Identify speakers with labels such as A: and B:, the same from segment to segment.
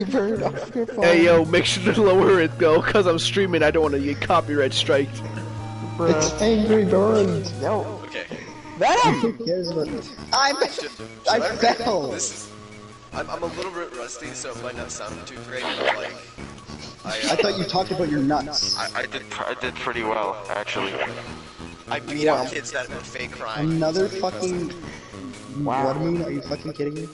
A: Bird off your phone.
B: Hey yo, make sure to lower it though, cause I'm streaming. I don't want to get copyright striked.
A: Bruh.
C: It's Angry Bird.
A: Yo.
D: Okay.
A: Venom!
C: Who cares about this?
A: I fell!
D: I'm a little bit rusty, so it might not sound too great, but like...
C: I thought you talked about your nuts.
E: I did pretty well, actually.
D: I beat up kids that were fake crying.
C: Another fucking...
A: Wow.
C: What, Moon? Are you fucking kidding me?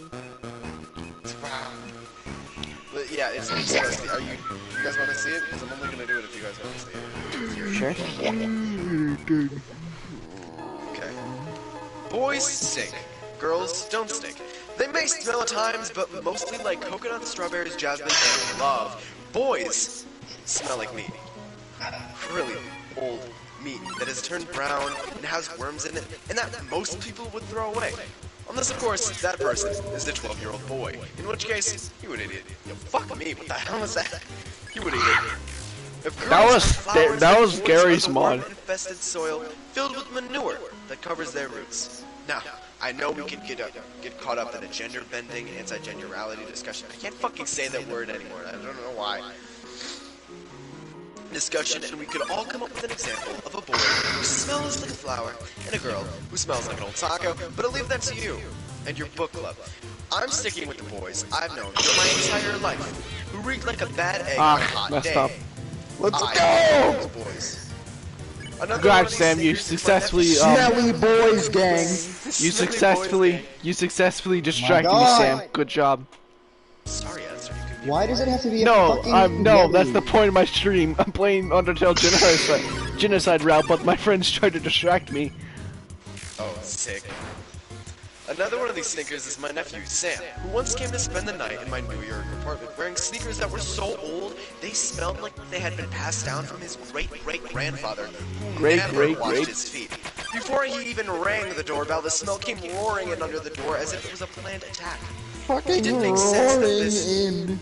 D: But yeah, it's rusty. Do you guys want to see it? Because I'm only gonna do it if you guys want to see it.
A: Sure.
D: Okay. Boys stink. Girls don't stink. They may smell at times, but mostly like coconut, strawberries, jasmine, and love. Boys smell like meat. Really old meat that has turned brown and has worms in it, and that most people would throw away. Unless, of course, that person is the 12-year-old boy. In which case, you would eat it. Yo, fuck me, what the hell is that? You would eat it.
B: That was Gary's mod.
D: Infested soil filled with manure that covers their roots. Now, I know we can get caught up in a gender-bending, anti-genderality discussion. I can't fucking say that word anymore. I don't know why. Discussion, and we could all come up with an example of a boy who smells like a flower and a girl who smells like an old taco, but I'll leave that to you and your book club. I'm sticking with the boys I've known for my entire life, who reek like a bad egg on a hot day.
B: Up. Let's go!
D: Boys.
B: Congrats, Sam, you successfully,
A: Smelly boys gang.
B: you successfully distracted me, Sam. Good job.
D: Sorry, Esther, you could be
C: Why does it have to be a
B: No,
C: fucking
B: no,
C: Yeti?
B: that's the point of my stream. I'm playing Undertale genocide route, but my friends tried to distract me.
D: Oh, sick. Another one of these stinkers is my nephew, Sam, who once came to spend the night in my New York apartment wearing sneakers that were so old, they smelled like they had been passed down from his great-great-grandfather, who never washed his feet. Before he even rang the doorbell, the smell came roaring in under the door as if it was a planned attack.
A: Fucking
D: It didn't make sense that this...
A: in.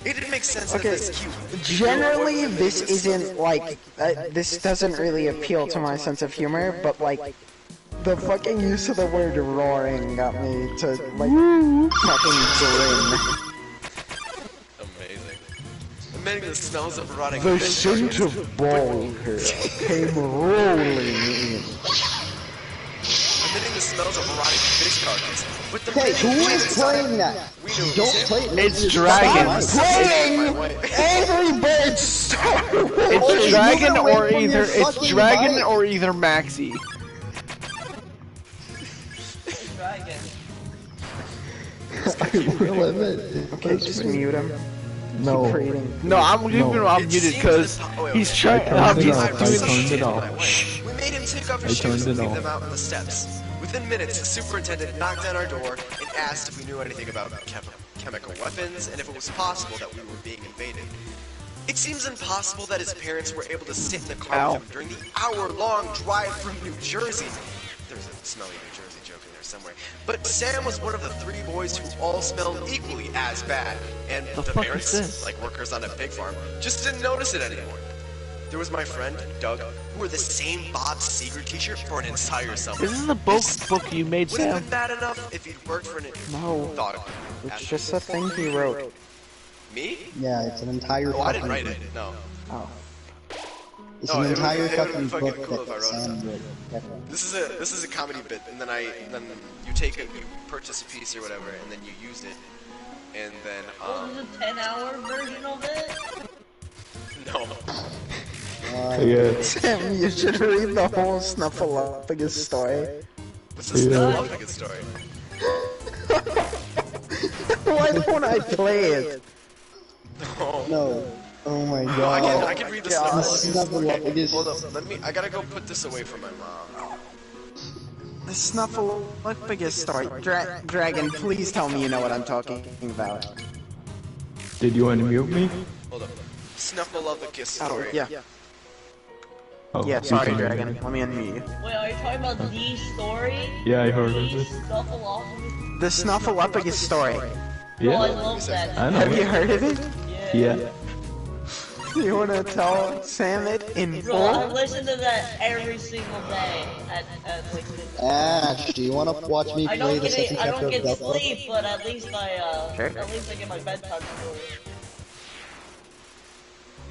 D: It didn't make sense that this cute...
A: Generally, this isn't like this doesn't really appeal to my sense of humor, but like the fucking use of the word roaring got me to like fucking grin.
D: Amazing. Admitting the smells of rotting
A: The
D: fish
A: scent
D: carcass.
A: of ball came rolling in.
D: Admitting the smells of rotting fish carcass. With the
C: Hey, who
D: many
C: is
D: kids
C: playing that?
D: We knew
C: Don't
D: Sam.
C: play it.
B: It's Dragon.
A: Playing Angry Birds Star Wars.
B: It's Dragon
C: away
B: or
C: from your
B: either
C: fucking mic.
B: or either Maxi.
A: Okay, just mute him.
C: No.
A: Keep reading.
B: No, I'm muted because he's trying. He's
D: We
B: doing.
D: made him take off his shoes and leave them out on the steps. Within minutes, the superintendent knocked on our door and asked if we knew anything about chemical weapons and if it was possible that we were being invaded. It seems impossible that his parents were able to sit in the car with him during the hour-long drive from New Jersey. There's a smelly New Jersey joke in there somewhere. But Sam was one of the 3 boys who all smelled equally as bad. And the
B: fuck
D: parents,
B: is this?
D: like workers on a pig farm, just didn't notice it anymore. There was my friend, Doug, who wore the same Bob Seger t-shirt for an entire summer.
B: This is the book you made,
D: Would have
B: Sam.
D: been bad enough if he'd worked for an...
A: No. It's just a thing he wrote.
D: Me?
C: Yeah, it's an entire
D: Oh, I didn't
C: fucking
D: write it, no.
A: Oh.
C: It's
D: No,
C: an
D: it would've-
C: entire
D: it would've
C: fucking
D: been fucking
C: book
D: cool if I
C: that
D: wrote
C: Sam
D: something.
C: wrote. Definitely.
D: This is a comedy bit, and then you take it, you purchase a piece or whatever, and then you use it, and then
F: Was it a 10-hour version of it?
D: no.
A: Sam, you should read the whole Snuffleupagus story.
D: What's this Snuffleupagus story?
A: Why don't I play it?
C: No. Oh my
D: No,
C: god.
D: I can read the
C: Snuffleupagus.
D: Hold up, I gotta go put this away from my mom.
A: The Snuffleupagus story. Dragon, please tell me you know what I'm talking about.
G: Did you unmute me?
D: Hold up. Snuffleupagus
A: Oh,
D: story.
A: yeah.
G: Oh,
A: Yeah, sorry,
G: okay.
A: Dragon. Let me unmute you.
F: Wait, are you talking about the story?
G: Yeah, I heard of
F: The
G: it.
F: Snuffleupagus?
A: The Snuffleupagus story.
F: Oh, I
G: Yeah,
F: love that.
G: I know
A: Have you
G: it.
A: heard of it?
G: Yeah.
A: You wanna tell Sam it in
F: Bro, I
A: full?
F: listen to that every single day at like midnight.
C: Ash, do you want to watch me
F: I
C: play
F: don't
C: the
F: get
C: second
F: I
C: chapter
F: don't
C: of
F: get
C: Delta?
F: sleep, but
A: Sure.
F: at least I get my bedtime story.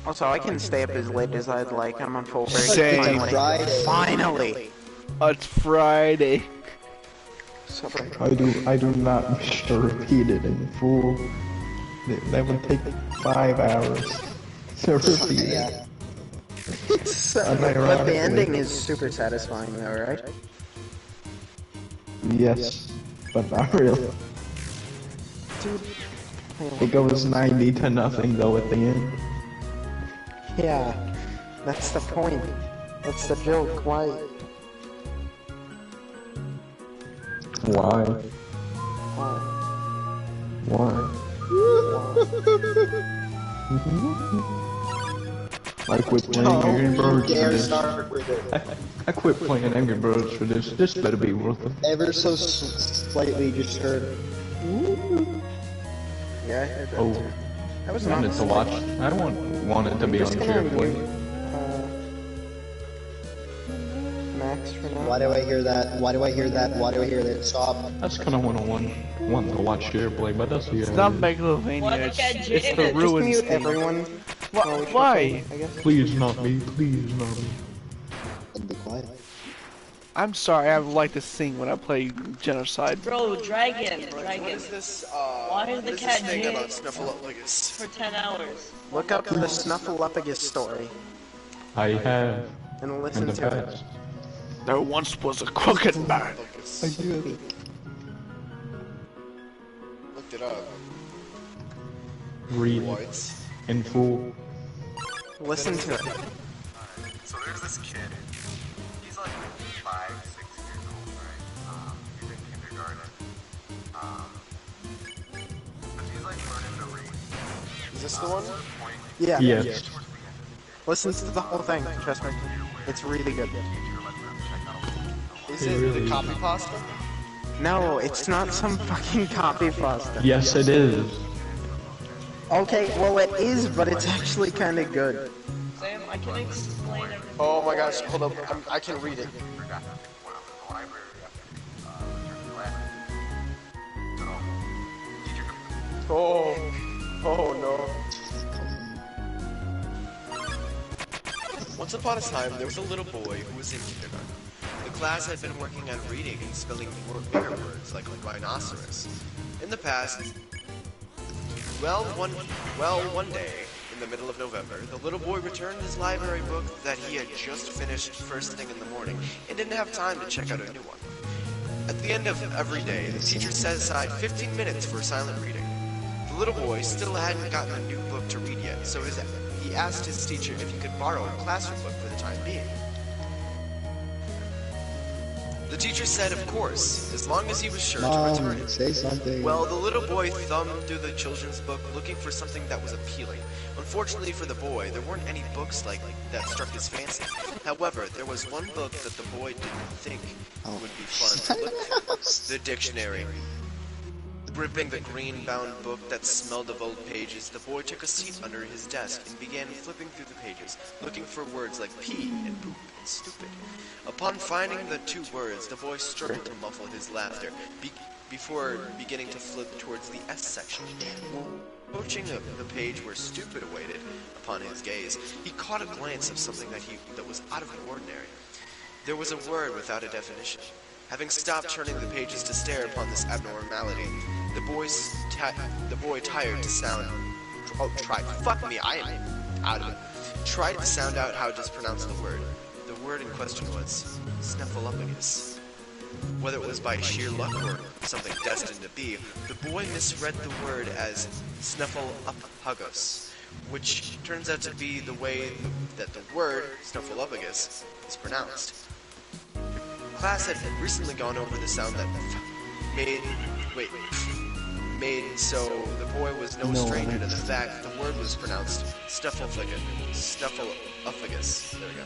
A: Also, I can stay up as late as I'd like. I'm on full break.
B: Same.
A: Finally.
C: Friday.
A: Finally.
B: It's Friday.
A: So,
G: I do not wish to repeat it in full. That would take 5 hours to repeat it.
C: Yeah.
A: but the ending is super satisfying though, right?
G: Yes, but not really.
A: Dude.
G: It goes 90 to nothing though at the end.
A: Yeah. That's the point. That's the joke. Why?
G: Why? Why? I quit playing Angry Birds for
C: Dare
G: this.
C: start with it.
G: I quit playing Angry Birds for this. This better be worth it.
C: Ever so slightly just heard.
A: Yeah, I heard that
G: Oh,
A: too. That was
G: I wanted
A: not
G: to watch. I don't want it to be on
A: just gonna
G: SharePlay.
A: mute, Max for now.
C: Why do I hear that? Why do I hear that? Why do I hear that? Stop.
G: That's kind of what I want to watch SharePlay, but that's
B: It's not
F: Why
B: Megalovania,
F: look at
B: it's the
F: James?
B: ruins
A: Just mute
B: theme.
A: everyone. while we
B: Why?
A: shuffle, I guess.
G: Please not me. Please not me.
C: And be quiet.
B: I'm sorry, I like to sing when I play Genocide.
F: Bro, Dragon.
D: What is this,
F: Why is the
D: what is
F: cat
D: this thing about
F: James
D: Snuffleupagus?
F: for 10 hours?
A: Look up the Snuffleupagus story
G: I have
A: and
G: in
A: listen
G: the
A: to it.
G: past.
B: There once was a crooked man.
G: I do.
D: Looked it up.
G: Read
D: What?
G: in full.
A: Listen to it.
H: So there's this kid. He's like 5, 6 years old, right? He's in kindergarten. But he's like learning to read.
D: Is this the one?
A: Yeah.
G: Yes.
A: Listen to the whole thing. Trust me. It's really good.
D: Is it the copy pasta?
A: No, it's not some fucking copy pasta.
G: Yes, it is.
A: Okay, well it is, but it's actually kind of good.
F: Sam, I can explain everything.
D: Oh my gosh, hold up, I can read it. Oh, oh no. Once upon a time, there was a little boy who was in kindergarten. The class had been working on reading and spelling bigger words like rhinoceros. In the past, one day, in the middle of November, the little boy returned his library book that he had just finished first thing in the morning and didn't have time to check out a new one. At the end of every day, the teacher set aside 15 minutes for silent reading. The little boy still hadn't gotten a new book to read yet, so he asked his teacher if he could borrow a classroom book for the time being. The teacher said, of course, as long as he was sure to return
C: Mom,
D: it.
C: say something.
D: Well, the little boy thumbed through the children's book looking for something that was appealing. Unfortunately for the boy, there weren't any books like that struck his fancy. However, there was one book that the boy didn't think would be fun to look at. The dictionary. Gripping the green-bound book that smelled of old pages, the boy took a seat under his desk and began flipping through the pages, looking for words like pee and poop and stupid. Upon finding the two words, the boy struggled to muffle his laughter before beginning to flip towards the S section. Approaching the page where stupid awaited upon his gaze, he caught a glance of something that was out of the ordinary. There was a word without a definition. Having stopped turning the pages to stare upon this abnormality, the boy tried to sound out how to pronounce the word. The word in question was Snuffleupagus. Whether it was by sheer luck or something destined to be, the boy misread the word as Snuffleupagus, which turns out to be the way that the word Snuffleupagus is pronounced. Class had recently gone over the sound that made, so the boy was no stranger to the fact that the word was pronounced Snuffleupagus. There we go.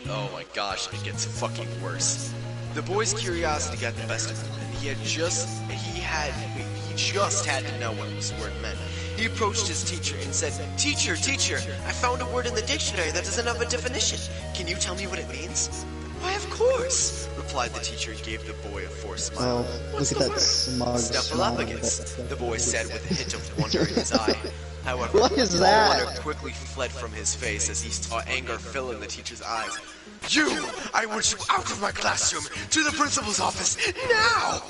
D: Oh my gosh, it gets fucking worse. The boy's curiosity got the best of him, and he just had to know what this word meant. He approached his teacher and said, Teacher, teacher, I found a word in the dictionary that doesn't have a definition. Can you tell me what it means? Why, of course, replied the teacher and gave the boy a forced smile.
C: Oh,
D: What's
C: look at
D: the
C: that
D: word?
C: smug smile.
D: Snuffleupagus, the boy said with a hint of wonder in his eye. However,
C: What is
D: all
C: that?
D: wonder quickly fled from his face as he saw anger fill in the teacher's eyes. You! I want you out of my classroom! To the principal's office! Now!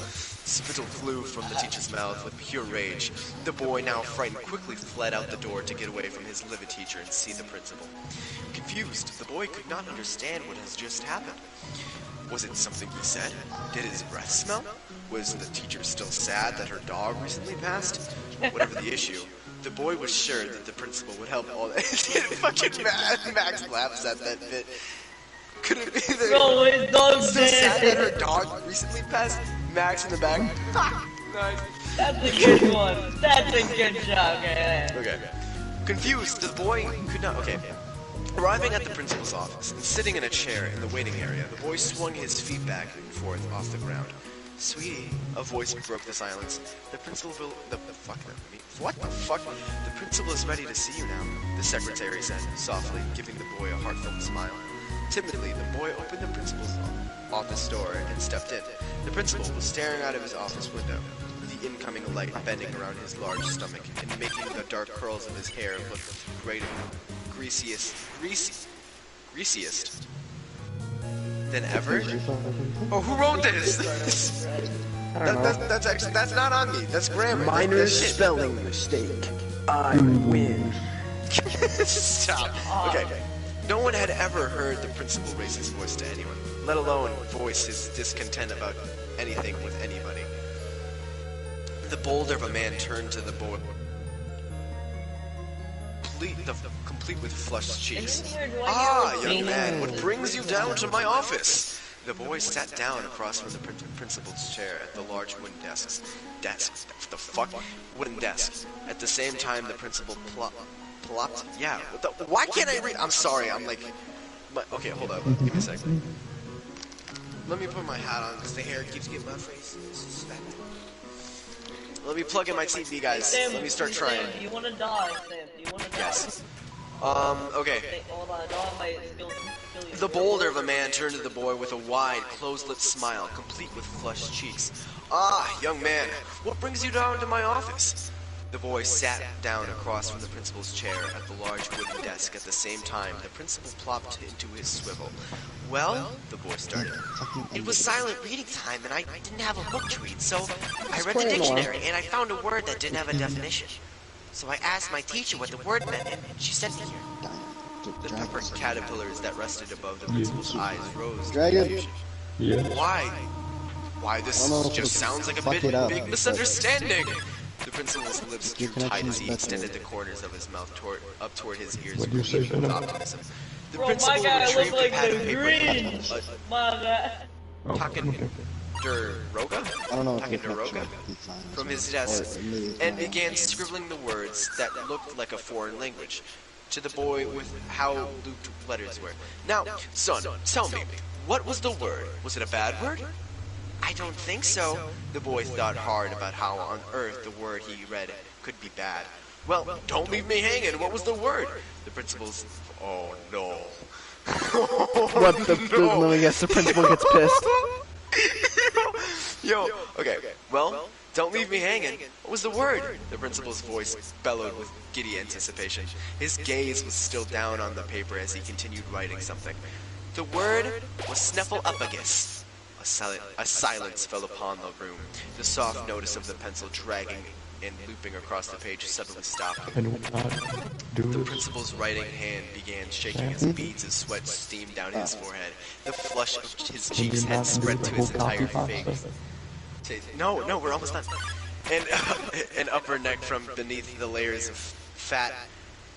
D: Spittle flew from the teacher's mouth with pure rage. The boy, now frightened, quickly fled out the door to get away from his livid teacher and see the principal. Confused, the boy could not understand what has just happened. Was it something he said? Did his breath smell? Was the teacher still sad that her dog recently passed? Whatever the issue, the boy was sure that the principal would help all that. Fucking Max laughs at that bit. Could it be that
F: Bro, his dog's
D: still sad that
F: dead.
D: her dog recently passed? Max in the back. Nice.
F: That's a good one. That's a good job, man.
D: Okay. Confused, the boy could not. Okay. Arriving at the principal's office and sitting in a chair in the waiting area, the boy swung his feet back and forth off the ground. Sweetie, a voice broke the silence. The principal will. What the fuck? The principal is ready to see you now, the secretary said, softly, giving the boy a heartfelt smile. Timidly, the boy opened the principal's office door and stepped in. The principal was staring out of his office window, the incoming light bending around his large stomach and making the dark curls of his hair look greasiest than ever. Oh, who wrote this? That's not on me. That's grammar.
A: Minor
D: That's shit.
A: spelling mistake. I win.
D: Stop. Okay. No one had ever heard the principal raise his voice to anyone, let alone voice his discontent about anything with anybody. The boulder of a man turned to the boy, complete with flushed cheeks. Ah, young man, what brings you down to my office? The boy sat down across from the principal's chair at the large wooden desk. The fuck? Wooden desk. At the same time, the principal plopped. Yeah. Why can't I read? I'm sorry. I'm like. Okay, hold up. Give me a second. Let me put my hat on because the hair keeps getting my face. Let me plug in my TV, guys.
F: Sam,
D: Let me start trying.
F: Sam, do you want to die, Sam? Do you want to die?
D: Yes. Okay.
F: Hey, hold on. Dog might kill you.
D: The boulder of a man turned to the boy with a wide, closed-lipped smile, complete with flushed cheeks. Ah, young man, what brings you down to my office? The boy sat down across from the principal's chair at the large wooden desk. At the same time, the principal plopped into his swivel. Well, the boy started. It was silent reading time, and I didn't have a book to read, so I read the dictionary, and I found a word that didn't have a definition. So I asked my teacher what the word meant, and she sent me here. The pepper caterpillars that rested above the principal's eyes rose to
C: Dragon.
D: confusion.
G: Yeah.
D: Why, this just sounds like a big misunderstanding. The principal's lips drew tight as he extended the corners of his mouth up toward his ears,
G: What'd you say,
D: gleaming with
G: Venom?
D: optimism. The
F: Bro,
D: principal
F: my guy
D: retrieved
F: look like
D: the pad of
F: the
D: paper.
F: Grinch. My guy.
G: Oh,
D: Taken
G: okay.
D: Duroga?
C: I don't know if
D: Takenderoga? From his desk, and began scribbling the words that looked like a foreign language to the boy with how looped letters were. Now, son, tell me, what was the word? Was it a bad word? I don't think so. The boy thought hard about how on earth the word he read could be bad. Well, don't leave me hanging. What was the word? The principal's... Oh, no.
B: What let me guess, the principal gets pissed.
D: Yo, okay, well, don't leave me hanging. What was the word? The principal's voice bellowed with giddy anticipation. His gaze was still down on the paper as he continued writing something. The word was Snuffleupagus. A silence fell upon the room. The soft notice of the pencil dragging and looping across the page suddenly stopped.
G: Can we not do
D: The
G: this?
D: principal's writing hand began shaking as beads of sweat steamed down his forehead. The flush of his
G: Can
D: cheeks
G: you
D: had
G: not do
D: spread
G: the
D: to
G: whole
D: his entire
G: copy
D: face.
G: pasta?
D: No, we're almost done. And an upper neck from beneath the layers of fat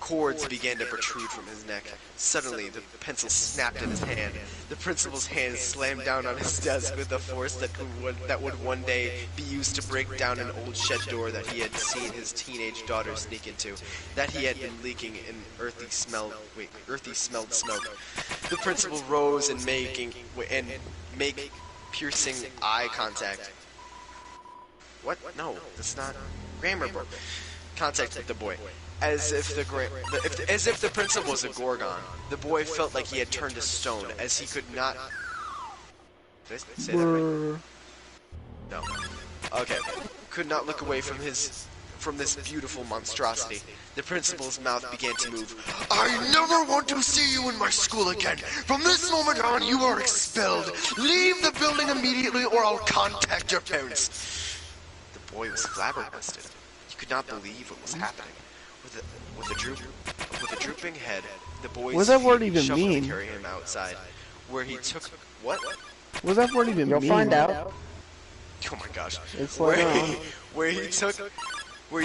D: cords began to protrude from his neck. Suddenly, the pencil snapped in his hand. The principal's hand slammed down on his desk with a force that would one day be used to break down an old shed door that he had seen his teenage daughter sneak into, that he had been leaking in earthy smelled smoke. The principal rose and make piercing eye contact. What? No, that's not grammar book. contact with the boy. As if the principal was a Gorgon, the boy felt like he had turned to stone, as he could not. Did I say that right? No. Okay. Could not look away from this beautiful monstrosity. The principal's mouth began to move. I never want to see you in my school again. From this moment on, you are expelled. Leave the building immediately, or I'll contact your parents. The boy was flabbergasted. He could not believe what was happening. With a drooping head, the boy's
B: What does that word
D: feet
B: even
D: shuffled
B: mean?
D: to carry him outside, where he took what?
B: What does that word even
A: You'll
B: mean?
A: find out.
D: Oh my gosh!
A: It's
D: Where he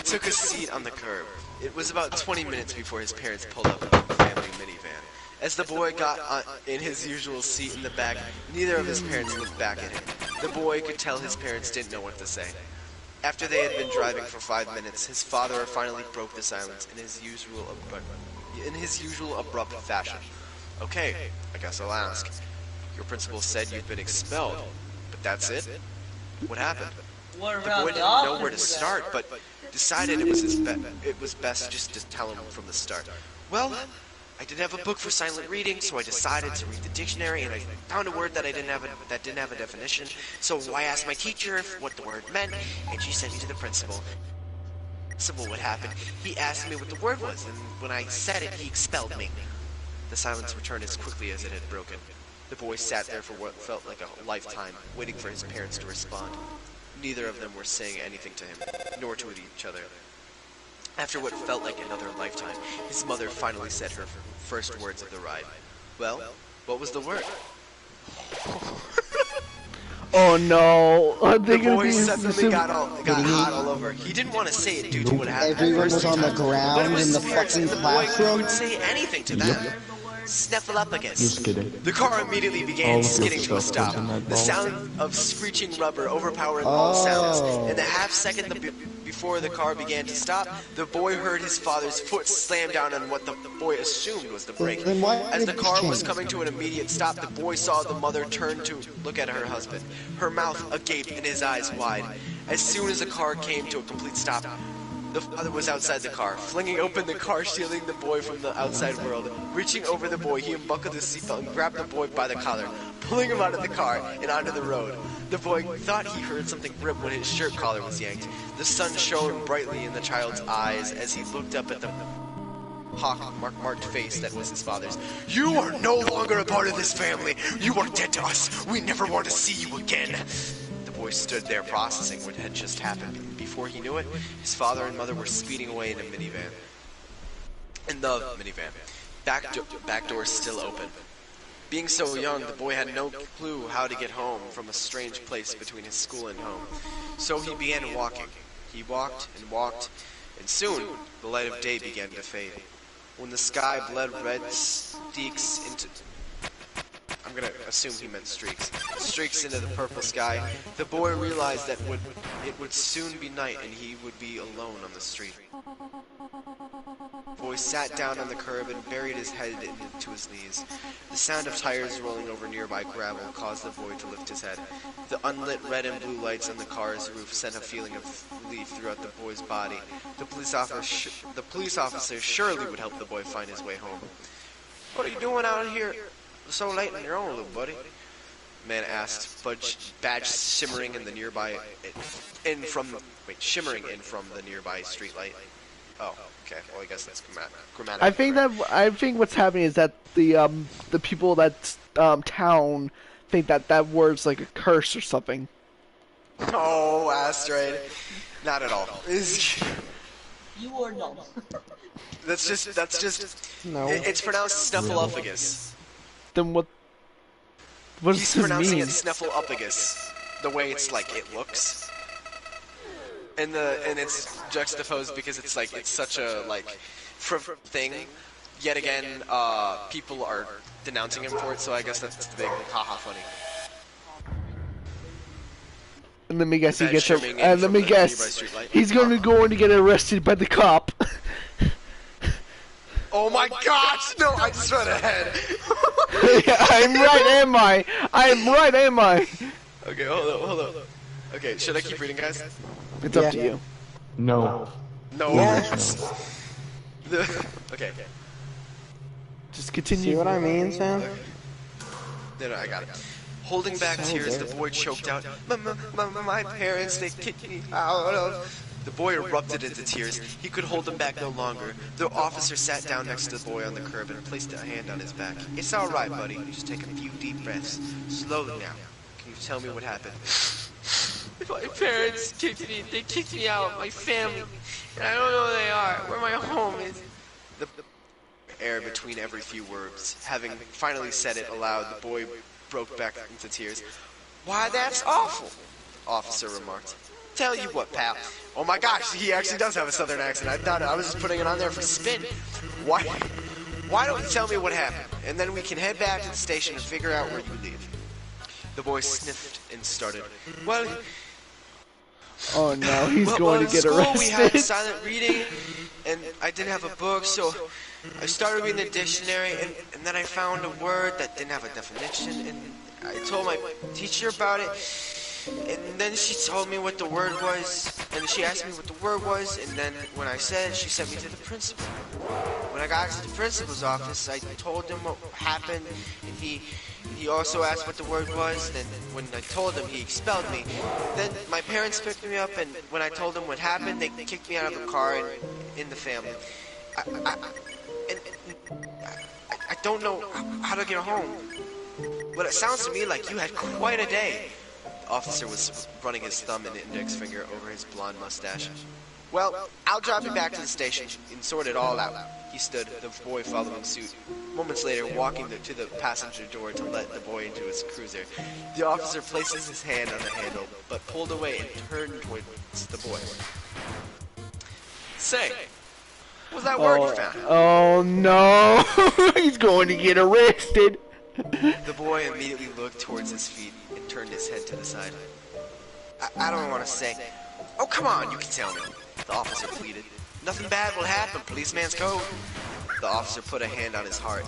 D: took a seat on the curb. It was about 20 minutes before his parents pulled up in the family minivan. As the boy got in his usual seat in the back, neither of his parents looked back at him. The boy could tell his parents didn't know what to say. After they had been driving for 5 minutes, his father finally broke the silence in his usual abrupt fashion. Okay, I guess I'll ask. Your principal said you'd been expelled, but that's it? What happened? The boy didn't know where to start, but decided it was best just to tell him from the start. Well, I didn't have a book for silent reading, so I decided to read the dictionary, and I found a word that didn't have a definition. So I asked my teacher what the word meant, and she sent me to the principal. What happened? He asked me what the word was, and when I said it, he expelled me. The silence returned as quickly as it had broken. The boy sat there for what felt like a lifetime, waiting for his parents to respond. Neither of them were saying anything to him, nor to each other. After what felt like another lifetime, his mother finally said her first words of the ride. Well, what was the word?
B: Oh no! Are they
D: The
B: gonna
D: boy
B: be
D: suddenly got hot all over. He didn't want to say it due to what happened.
C: Everyone was on the
D: But it
C: ground
D: was
C: in the
D: his parents,
C: fucking
D: and the boy
C: classroom.
D: couldn't say anything to them. Snuffleupagus.
G: Just kidding.
D: The car immediately
G: All
D: began
G: of
D: skidding to a
G: your stuff
D: stop.
G: was in that
D: The
G: ball.
D: sound of screeching rubber overpowering all sounds.
C: Oh.
D: In the half second before the car began to stop, the boy heard his father's foot slam down on what the boy assumed was the brake.
C: Then why
D: As the
C: did it
D: car was
C: change?
D: coming to an immediate stop, the boy saw the mother turn to look at her husband, her mouth agape and his eyes wide. As soon as the car came to a complete stop, the father was outside the car, flinging open the car, shielding the boy from the outside world. Reaching over the boy, he unbuckled his seatbelt and grabbed the boy by the collar, pulling him out of the car and onto the road. The boy thought he heard something rip when his shirt collar was yanked. The sun shone brightly in the child's eyes as he looked up at the hawk-marked face that was his father's. You are no longer a part of this family. You are dead to us. We never want to see you again. The boy stood there processing what had just happened. Before he knew it, his father and mother were speeding away in a minivan. In the minivan. Back door still open. Being so young, the boy had no clue how to get home from a strange place between his school and home. So he began walking. He walked, and soon the light of day began to fade. When the sky bled red streaks into... I'm gonna assume he meant streaks. Streaks into the purple sky, the boy realized that it would soon be night and he would be alone on the street. The boy sat down on the curb and buried his head into his knees. The sound of tires rolling over nearby gravel caused the boy to lift his head. The unlit red and blue lights on the car's roof sent a feeling of relief throughout the boy's body. The police officer surely would help the boy find his way home. What are you doing out here so late on your own, little buddy? Man asked, badge shimmering in the nearby shimmering in from the nearby streetlight. Oh, okay. Well, I guess that's grammatical.
B: I think what's happening is that the people that town think that word's like a curse or something.
D: Oh, Asteroid. Not at all.
F: You are dumb.
D: That's just.
A: No.
D: It's pronounced Snuffleupagus.
B: Then what? What does
D: He's
B: this
D: pronouncing
B: mean?
D: it Snuffleupagus, the way it's like it looks, and it's juxtaposed because it's like it's such a thing. Yet again, people are denouncing him for it, so I guess that's the big haha funny.
B: And let me guess, he
D: Badge
B: gets
D: shimmering in
B: and let
D: from
B: me
D: the nearby
B: guess,
D: streetlight.
B: he's going to go in to get arrested by the cop.
D: Oh my gosh! No, I just read ahead.
B: I'm right, am I? I'm right, am I?
D: Okay, hold on. Okay, should I keep reading, guys?
B: It's up to you.
G: No.
D: No.
A: Yes.
D: Okay.
B: Just continue.
A: See what I mean, Sam?
D: No, I got it. Holding back
A: So
D: tears, the
A: dirty.
D: boy choked out, My parents, they kicked me out of... The boy erupted into tears. He could hold them back no longer. The officer sat down next to the boy on the curb and placed a hand on his back. It's all right, buddy. You just take a few deep breaths. Slowly now. Can you tell me what happened?
I: My parents kicked me. They kicked me out of my family. And I don't know where they are. Where my home is.
D: The air between every few words. Having finally said it aloud, the boy broke back into tears. Why, that's awful, the officer remarked. Tell you what, pal. Oh my gosh, he actually does have a southern accent. I thought I was just putting it on there for spin. Why don't you tell me what happened? And then we can head back to the station and figure out where you live. The boy sniffed and started. Well,
B: Oh no, he's going to get
D: in school, we had
B: arrested.
D: silent reading, and I didn't have a book, so I started reading the dictionary, and then I found a word that didn't have a definition, and I told my teacher about it, and then she told me what the word was, and she asked me what the word was, and then when I said it, she sent me to the principal. When I got to the principal's office, I told him what happened, and he also asked what the word was, and when I told him, he expelled me. Then my parents picked me up, and when I told them what happened, they kicked me out of the car and in the family. I don't know how to get home. But it sounds to me like you had quite a day. The officer was running his thumb and index finger over his blonde mustache. Well, I'll drive you back to the station and sort it all out. He stood, the boy following suit. Moments later, walking to the passenger door to let the boy into his cruiser. The officer places his hand on the handle, but pulled away and turned towards the boy. Say, what was that word you found?
B: Oh no, he's going to get arrested.
D: The boy immediately looked towards his feet and turned his head to the side. I don't want to say. Oh, come on, you can tell me. The officer pleaded. Nothing bad will happen, policeman's code. The officer put a hand on his heart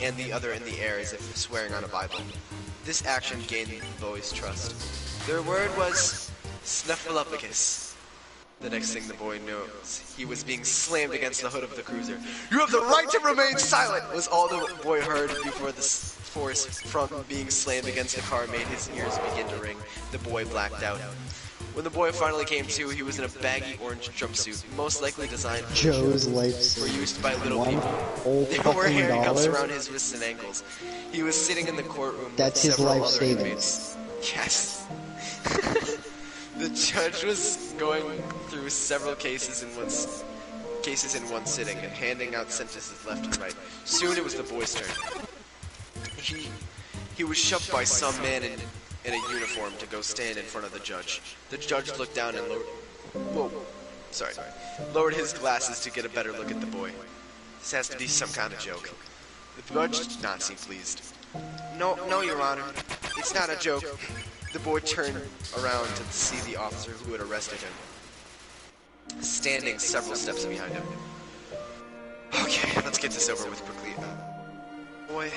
D: and the other in the air as if swearing on a Bible. This action gained the boy's trust. Their word was snuffleupagus. The next thing the boy knows, he was being slammed against the hood of the cruiser. You have the right to remain silent, was all the boy heard before the force from being slammed against the car made his ears begin to ring. The boy blacked out. When the boy finally came to, he was in a baggy orange jumpsuit, most likely designed for
C: Joe's life
D: used by little
C: One
D: people.
C: whole
D: They were wearing
C: fucking
D: handcuffs
C: dollar?
D: around his wrists and ankles. He was sitting in the courtroom
C: That's
D: with
C: his
D: several
C: life
D: other
C: savings.
D: inmates. Yes. The judge was going through several cases in one sitting and handing out sentences left and right. Soon it was the boy's turn. He was shoved by some man in a uniform to go stand in front of the judge. The judge looked down and lowered his glasses to get a better look at the boy. This has to be some kind of joke. The judge did not seem pleased. No, Your Honor. It's not a joke. The boy turned around to see the officer who had arrested him, standing several steps behind him. Okay, let's get this over with quickly. Boy,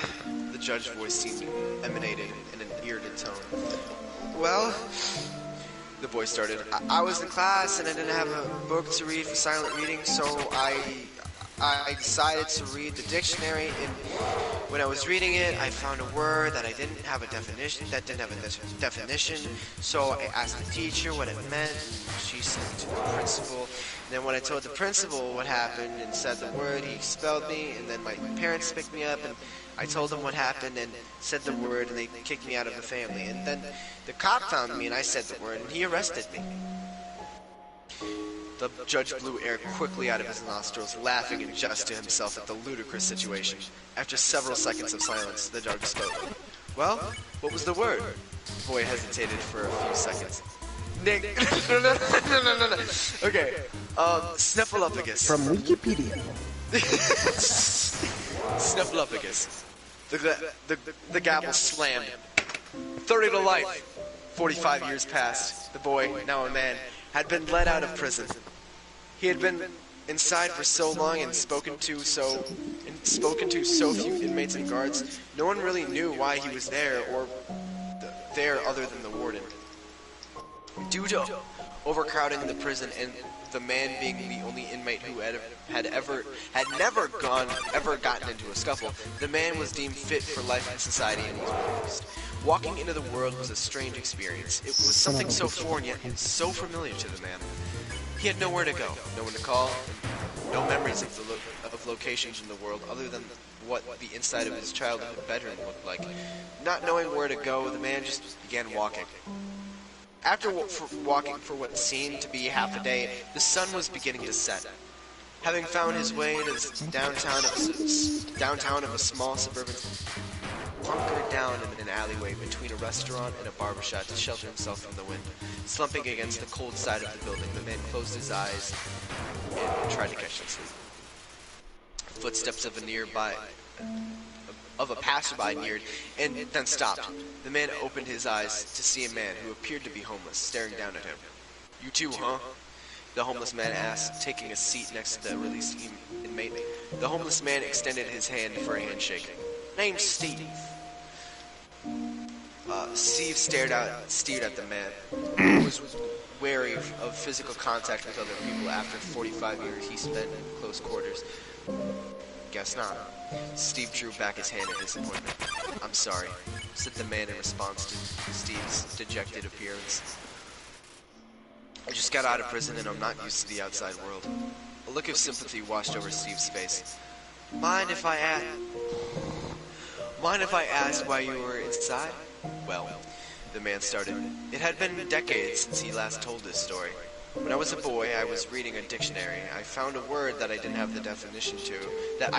D: the judge's voice seemed emanated in an irritated tone. Well, the boy started. I was in class and I didn't have a book to read for silent reading, so I decided to read the dictionary, and when I was reading it, I found a word that didn't have a definition, so I asked the teacher what it meant, and she sent me to the principal. And then when I told the principal what happened and said the word, he expelled me, and then my parents picked me up, and I told them what happened and said the word, and they kicked me out of the family. And then the cop found me, and I said the word, and he arrested me. The judge blew air quickly out of his nostrils, laughing in jest to himself at the ludicrous situation. After several seconds of silence, the judge spoke. Well, what was the word? The boy hesitated for a few seconds. Nick, no. Okay, snuffleupagus.
A: From Wikipedia.
D: Snuffleupagus. The gavel slammed. 30 to life. 45 years passed. The boy, now a man, had been let out of prison. He had been inside for so long and spoken to so few inmates and guards, no one really knew why he was there or there other than the warden. Due to overcrowding the prison, and the man being the only inmate who had never gotten into a scuffle, the man was deemed fit for life in society and was released. Walking into the world was a strange experience. It was something so foreign yet so familiar to the man. He had nowhere to go, no one to call, and no memories of locations in the world other than what the inside of his childhood bedroom looked like. Not knowing where to go, the man just began walking. After walking for what seemed to be half a day, the sun was beginning to set. Having found his way to the downtown of a small suburban, hunkered down in an alleyway between a restaurant and a barbershop to shelter himself from the wind. Slumping against the cold side of the building, the man closed his eyes and tried to catch some sleep. Footsteps of a passerby neared, and then stopped. The man opened his eyes to see a man who appeared to be homeless, staring down at him. "You too, huh?" the homeless man asked, taking a seat next to the released inmate. The homeless man extended his hand for a handshake. "Name's Steve." Steve stared at the man, who was wary of physical contact with other people after 45 years he spent in close quarters. "Guess not." Steve drew back his hand in disappointment. "I'm sorry," said the man in response to Steve's dejected appearance. "I just got out of prison and I'm not used to the outside world." A look of sympathy washed over Steve's face. Mind if I asked why you were inside?" "Well," the man started, it had been decades since he last told this story. "When I was a boy, I was reading a dictionary. I found a word that I didn't have the definition to, that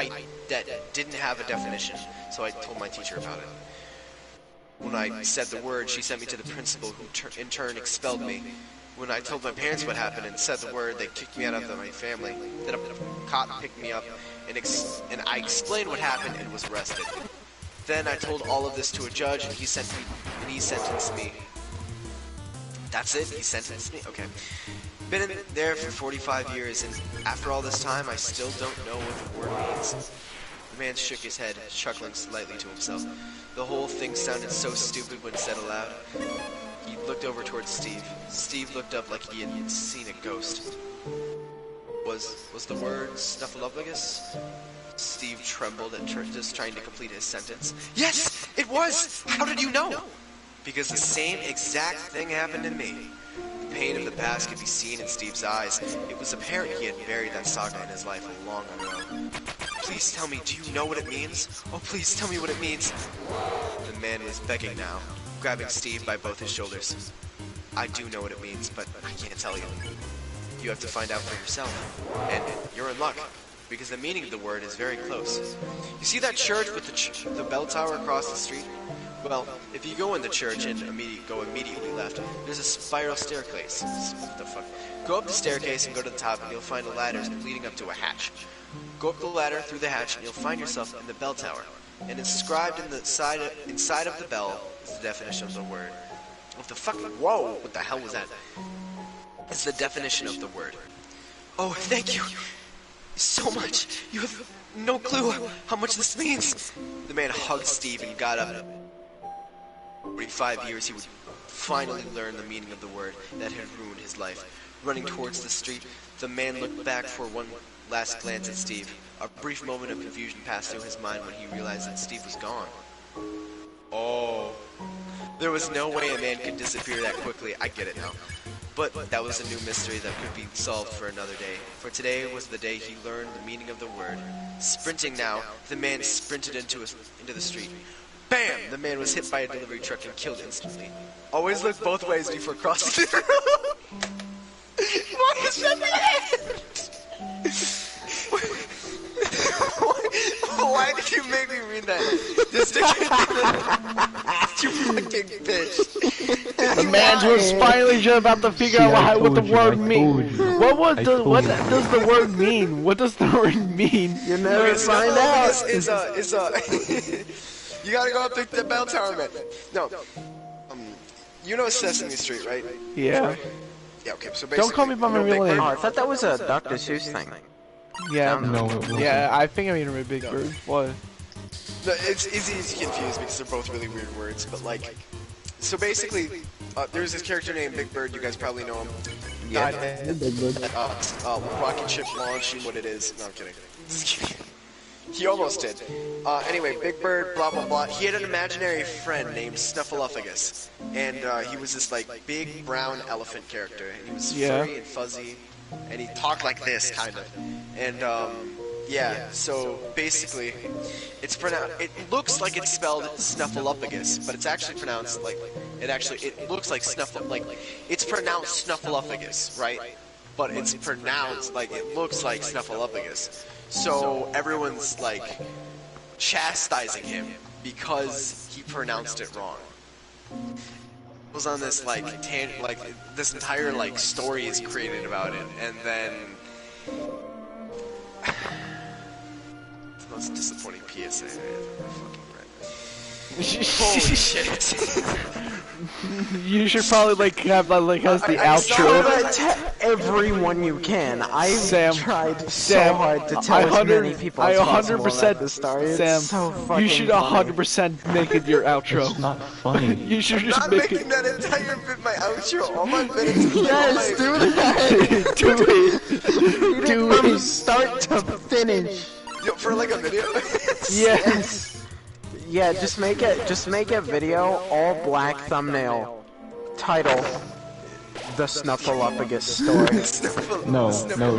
D: didn't have a definition, so I told my teacher about it. When I said the word, she sent me to the principal, who in turn expelled me. When I told my parents what happened and said the word, they kicked me out of my family. Then a cop picked me up, and I explained what happened and was arrested. Then I told all of this to a judge, and he sentenced me. That's it? He sentenced me? Okay. Been in there for 45 years, and after all this time, I still don't know what the word means." The man shook his head, chuckling slightly to himself. The whole thing sounded so stupid when said aloud. He looked over towards Steve. Steve looked up like he had seen a ghost. Was the word snuffleupagus? Steve trembled at just trying to complete his sentence. "Yes, it was! How did you know?" "Because the same exact thing happened to me." The pain of the past could be seen in Steve's eyes. It was apparent he had buried that saga in his life long ago. "Please tell me, do you know what it means? Oh, please tell me what it means." The man was begging now, grabbing Steve by both his shoulders. "I do know what it means, but I can't tell you. You have to find out for yourself. And you're in luck, because the meaning of the word is very close. You see that church with the bell tower across the street? Well, if you go in the church and go immediately left, there's a spiral staircase. What the fuck? Go up the staircase and go to the top, and you'll find a ladder leading up to a hatch. Go up the ladder through the hatch, and you'll find yourself in the bell tower. And inscribed in the inside of the bell is the definition of the word." What the fuck? Whoa! What the hell was that? It's the definition of the word. "Oh, thank you so much. You have no clue how much this means." The man hugged Steve and got up. 45 years he would finally learn the meaning of the word that had ruined his life. Running towards the street, the man looked back for one last glance at Steve. A brief moment of confusion passed through his mind when he realized that Steve was gone. Oh. There was no way a man could disappear that quickly. I get it now. But that was a new mystery that could be solved for another day. For today was the day he learned the meaning of the word. Sprinting now, the man sprinted into the street. Bam! The man was hit by a delivery truck and killed instantly. Always look both ways before crossing the road. Why is that? Why did you make me read that? Just to you fucking bitch.
B: The man was finally just about to figure out what the word means. What does the word mean? What does the word mean?
A: You never find out.
D: You gotta go up the bell tower, man. No. You know Sesame Street, right?
B: Yeah.
D: Yeah, okay, so basically...
B: Don't call me by my real name.
A: Oh, I thought that was a Dr. Seuss thing.
B: Yeah.
G: No, it wasn't.
B: Yeah, I think I mean a Big Bird. What?
D: No, it's easy to confuse because they're both really weird words, but like... So basically, there's this character named Big Bird, you guys probably know him. died
G: Hey, Big Bird.
D: rocket ship launch and what it is. No, I'm kidding. Just kidding. He almost did. Anyway, Big Bird, blah blah blah. He had an imaginary friend named Snuffleupagus, and he was this like big brown elephant character. And he was furry and fuzzy, and he talked like this kind of. And yeah, so basically, it's pronounced. It looks like it's spelled Snuffleupagus, but it's actually pronounced like it looks like it's pronounced Snuffleupagus, right? But it's pronounced like it looks like Snuffleupagus. So everyone's like chastising him because he pronounced it wrong. It was on this like this entire like story is created about it, and then it's the most disappointing PSA I ever fucking read. Holy shit!
B: You should probably like have like as the outro.
A: To everyone you can. I tried so
B: Sam,
A: hard to tell as many people as possible about this story. It's
B: Sam,
A: so fucking
B: you should
A: funny.
B: 100% make it your outro.
G: It's not funny.
B: You should just
D: Not
B: make
D: making
B: it.
D: that entire bit my outro. All my minutes.
A: Yes, do that.
B: Do it. Do
A: From
B: it.
A: start to finish.
D: Yo, for like a video.
B: Yes.
A: Yeah, just make a video, all black thumbnail, title, The Snuffleupagus Story.
G: No,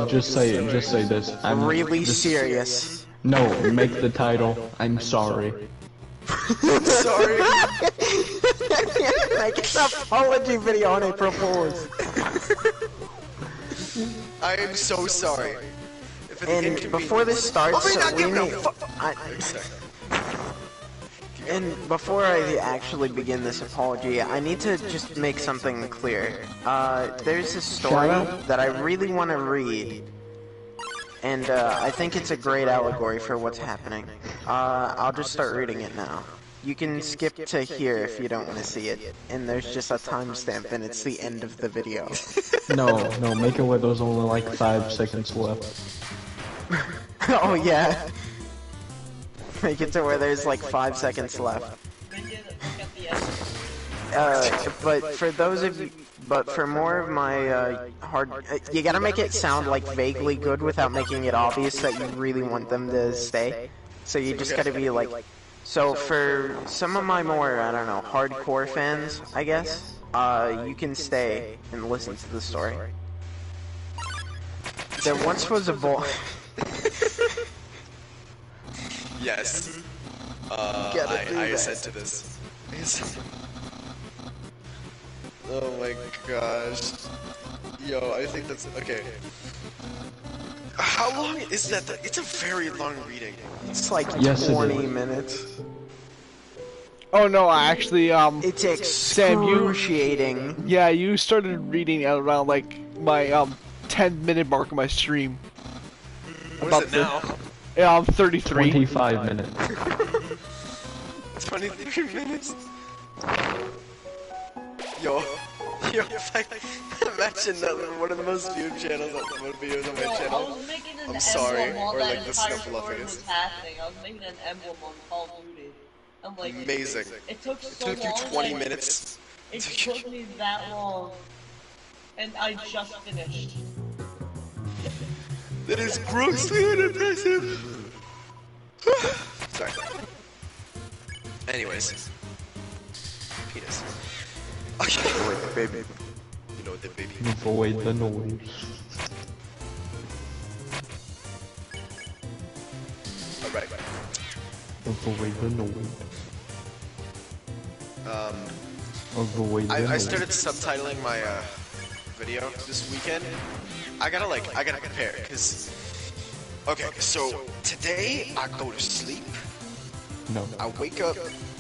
G: just say this. I'm
A: Really
G: just-
A: serious.
G: No, make the title. I'm sorry.
D: Sorry.
A: Make an apology video on April Fool's.
D: I am so sorry. If it's
A: And
D: inconvenient-
A: before this starts,
D: Oh, not
A: we
D: give no
A: need...
D: fuck.
A: And before I actually begin this apology, I need to just make something clear. There's a story that I really want to read, and I think it's a great allegory for what's happening. I'll just start reading it now. You can skip to here if you don't want to see it, and there's just a timestamp, and it's the end of the video.
G: No, make it where there's only like 5 seconds left.
A: Oh yeah. Make it to where there's like 5 seconds left. But for those of you, but for more of my you gotta make it sound like vaguely good without making it obvious that you really want them to stay. So you just gotta be like, so for some of my more, I don't know, hardcore fans, I guess, you can stay and listen to the story. There once was a boy.
D: Yes. I assent to this. Oh my gosh. Yo, I think that's okay. How long is that? It's a very long reading.
A: It's like
G: Yes, it
A: 20
G: is.
A: minutes.
B: Oh no, I actually
A: It's
B: Sam, you-
A: excruciating.
B: yeah, you started reading at around like my 10-minute mark of my stream.
D: What is it now?
B: Yeah, I'm 33.
G: 25 minutes.
D: 23 minutes? Yo, if I imagine that one of the most viewed channels, videos on my
F: I
D: channel.
F: was making an
D: I'm sorry,
F: emblem while
D: or
F: that
D: like the
F: entire
D: Snuffleupagus.
F: story was happening. I was making an emblem on Call of Duty. I'm like,
D: Amazing.
F: it took
D: It
F: so
D: took you
F: long.
D: 20
F: like,
D: minutes.
F: It took me that long, and I just finished.
D: That is grossly unimpressive. Sorry. Anyways. Penis. Okay.
A: Baby.
D: You know the baby.
G: Avoid the noise.
D: Alright.
G: Avoid the noise. Avoid the
D: I
G: noise.
D: started subtitling my video this weekend. I gotta compare, cause okay, so today I go to sleep.
G: No.
D: I wake up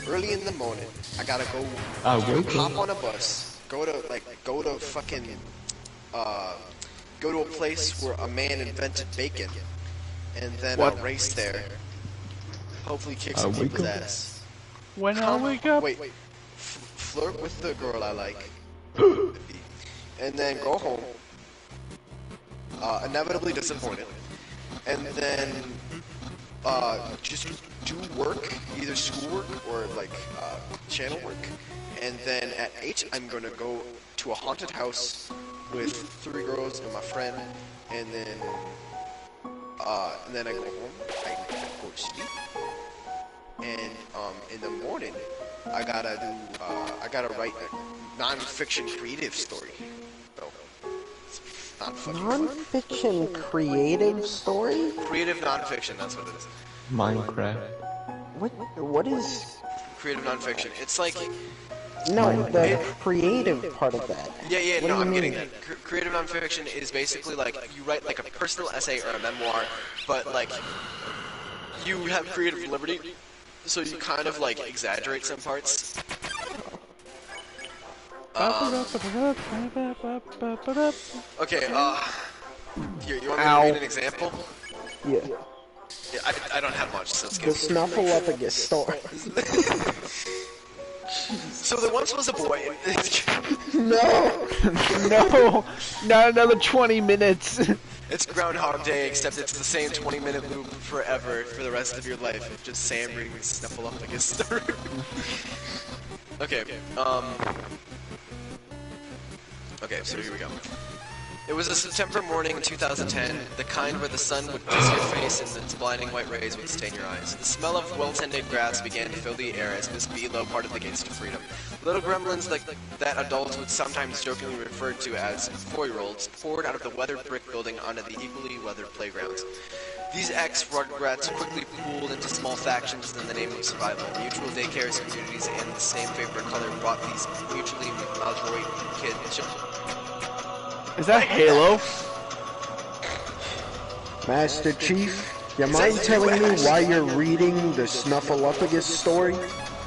D: early in the morning. I gotta go
G: I wake
D: hop
G: up.
D: on a bus, go to fucking go to a place where a man invented bacon, and then
B: What?
D: I'll race there. Hopefully kick
G: I
D: some
G: wake
D: people's
G: up.
D: ass.
B: When I wake up,
D: Wait. Flirt with the girl I like. And then go home. Inevitably disappointed. And then just do work, either schoolwork or like channel work. And then at 8 I'm gonna go to a haunted house with 3 girls and my friend, and then I go home, I go to sleep, and in the morning I gotta write a non-fiction creative story. So it's not fucking fun.
A: Non-fiction creative story?
D: Creative non-fiction, that's what it is.
G: Minecraft.
A: What is...
D: Creative non-fiction. It's like...
A: No, the creative part of that.
D: Yeah,
A: What
D: no,
A: do you
D: I'm getting
A: mean?
D: that. Creative non-fiction is basically like, you write like a personal essay or a memoir, but like, you have creative liberty, so you kind of like exaggerate some parts. Okay, here, you want me to read an example?
A: Yeah.
D: Yeah, I don't have much, so let's
A: The
D: get
A: Snuffleupagus story.
D: So there once was a boy.
A: No!
B: No, not another 20 minutes.
D: It's Groundhog Day, except it's the same 20-minute loop forever for the rest of your life. It's just Sam reading the Snuffleupagus story. Okay, okay, so here we go. It was a September morning in 2010, the kind where the sun would kiss your face and its blinding white rays would stain your eyes. The smell of well-tended grass began to fill the air as Miss Belo parted the gates to freedom. Little gremlins like that adults would sometimes jokingly refer to as 4-year-olds poured out of the weathered brick building onto the equally weathered playgrounds. These ex-rugrats quickly pooled into small factions in the name of survival. Mutual daycares, communities, and the same favorite color brought these mutually maljoyed kids.
B: Is that Halo?
A: Master Chief, you mind telling me why you're reading the Snuffleupagus story?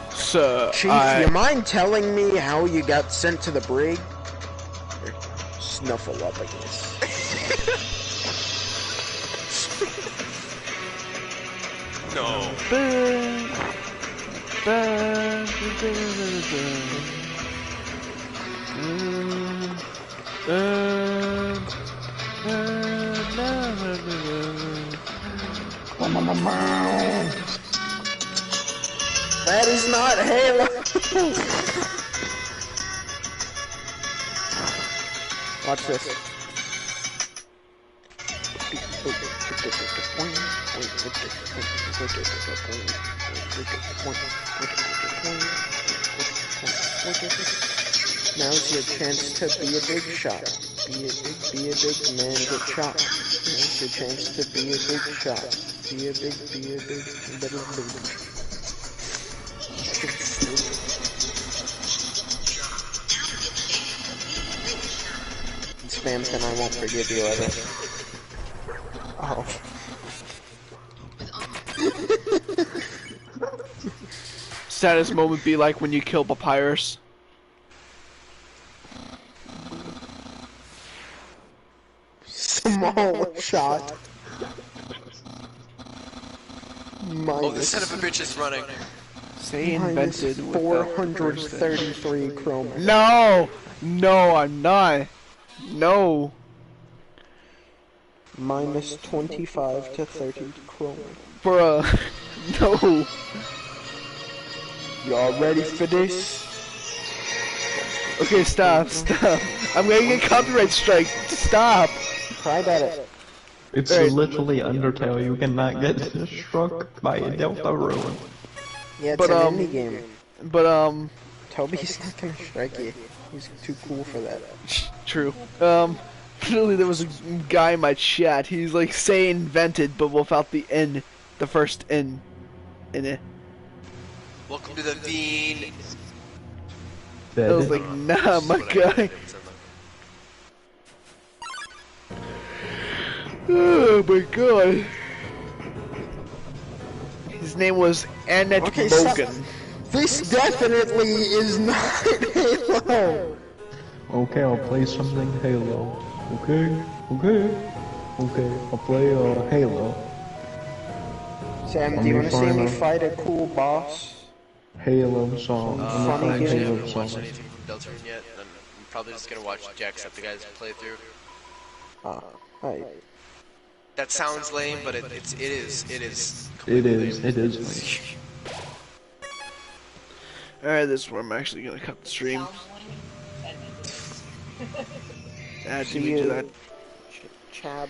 B: Sir,
A: Chief, you mind telling me how you got sent to the brig? Snuffleupagus.
D: No.
A: That is not Halo! Watch this. Now's your chance to be a big shot. Be a big man, get shot. Now's your chance to be a big shot. Be a big, little big. Spamton, I won't forgive you ever. Oh.
B: Saddest moment be like when you kill Papyrus.
A: Small shot.
D: Oh, this son of a bitch is running.
B: Say
A: Minus
B: invented with
A: 433 chroma.
B: No! No, I'm not. No.
A: Minus 25 to 30 chroma.
B: Bruh. No.
A: Y'all ready for this?
B: Okay, stop. I'm gonna get copyright strike. Stop.
A: Try that.
G: It's
B: Alright.
G: literally Undertale. You cannot get struck by a Delta Ruin.
A: Yeah, it's
B: But,
A: an indie game.
B: But,
A: Toby's not gonna strike you. He's too cool for that.
B: true. Literally there was a guy in my chat, he's like, say invented, but without the N, the first N in it.
D: Welcome to the Bean.
B: I was like, nah, my guy. Oh my god. His name was Annette
A: Okay,
B: Logan.
A: This definitely is not Halo.
G: Okay, I'll play something Halo. Okay, I'll play Halo.
A: Sam, do you want to see me fight a cool boss?
G: Halo song. I'm
A: Funny
G: gonna
A: game.
G: play
D: I
G: Halo
D: haven't watched
G: song.
D: anything from Deltarune yet. I'm probably just gonna watch Jacksepticeye playthrough.
A: Hey.
D: That sounds lame, but it is.
G: It is.
B: Alright, this is where I'm actually gonna cut the stream. Add
A: See
B: me to
A: you,
B: that.
A: Chab.